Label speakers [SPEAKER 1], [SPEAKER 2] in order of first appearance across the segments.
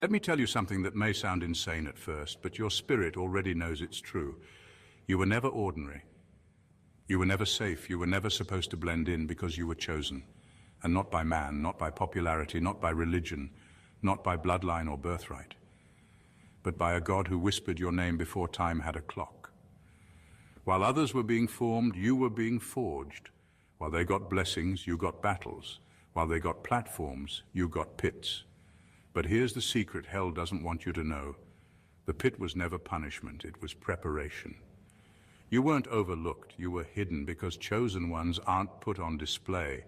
[SPEAKER 1] Let me tell you something that may sound insane at first, but your spirit already knows it's true. You were never ordinary. You were never safe. You were never supposed to blend in because you were chosen. And not by man, not by popularity, not by religion, not by bloodline or birthright, but by a God who whispered your name before time had a clock. While others were being formed, you were being forged. While they got blessings, you got battles. While they got platforms, you got pits. But here's the secret hell doesn't want you to know. The pit was never punishment, it was preparation. You weren't overlooked, you were hidden because chosen ones aren't put on display.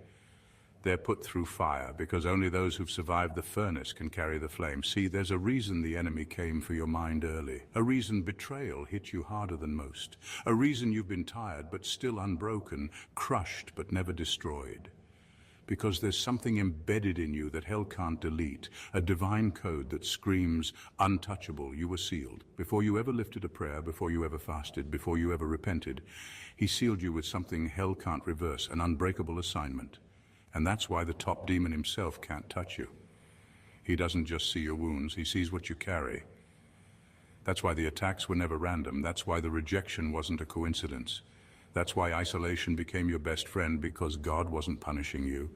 [SPEAKER 1] They're put through fire because only those who've survived the furnace can carry the flame. See, there's a reason the enemy came for your mind early. A reason betrayal hit you harder than most. A reason you've been tired but still unbroken, crushed but never destroyed. Because there's something embedded in you that hell can't delete, a divine code that screams, untouchable, you were sealed. Before you ever lifted a prayer, before you ever fasted, before you ever repented, he sealed you with something hell can't reverse, an unbreakable assignment. And that's why the top demon himself can't touch you. He doesn't just see your wounds, he sees what you carry. That's why the attacks were never random. That's why the rejection wasn't a coincidence. That's why isolation became your best friend, because God wasn't punishing you.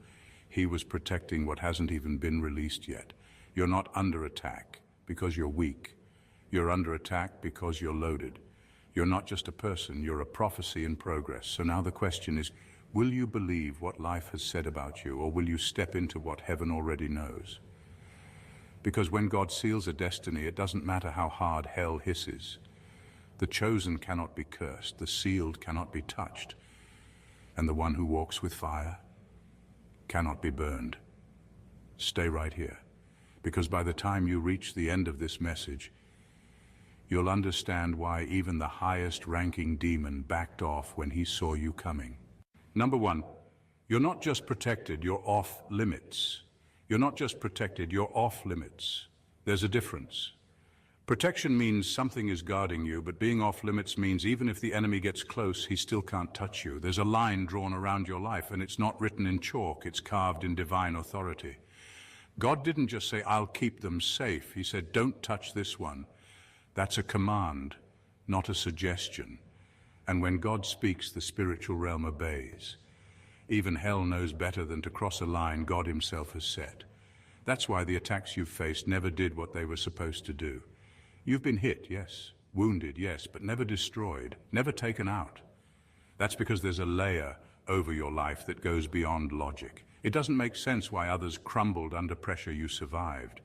[SPEAKER 1] He was protecting what hasn't even been released yet. You're not under attack because you're weak. You're under attack because you're loaded. You're not just a person, you're a prophecy in progress. So now the question is, will you believe what life has said about you, or will you step into what heaven already knows? Because when God seals a destiny, it doesn't matter how hard hell hisses. The chosen cannot be cursed, the sealed cannot be touched, and the one who walks with fire cannot be burned. Stay right here, because by the time you reach the end of this message, you'll understand why even the highest-ranking demon backed off when he saw you coming. Number one, you're not just protected, you're off limits. You're not just protected, you're off limits. There's a difference. Protection means something is guarding you, but being off limits means even if the enemy gets close, he still can't touch you. There's a line drawn around your life, and it's not written in chalk, it's carved in divine authority. God didn't just say, I'll keep them safe. He said, don't touch this one. That's a command, not a suggestion. And when God speaks, the spiritual realm obeys. Even hell knows better than to cross a line God himself has set. That's why the attacks you've faced never did what they were supposed to do. You've been hit, yes, wounded, yes, but never destroyed, never taken out. That's because there's a layer over your life that goes beyond logic. It doesn't make sense why others crumbled under pressure you survived.